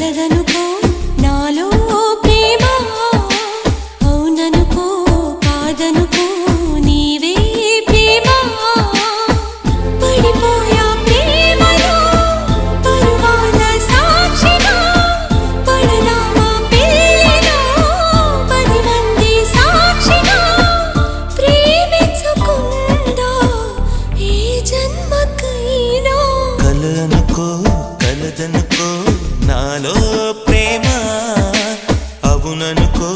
కలదనుకో నాలో ప్రేమ అవుననుకో కాదనుకో నీవే ప్రేమ పడిపోయా ప్రేమలో పరువాల సాక్షిగా పడదామా పెళ్ళిలో 10 మంది సాక్షిగా ప్రేమించుకుందా ఏ జన్మకైనా కలనుకో కలదనుకో నాలో ప్రేమ అవుననుకో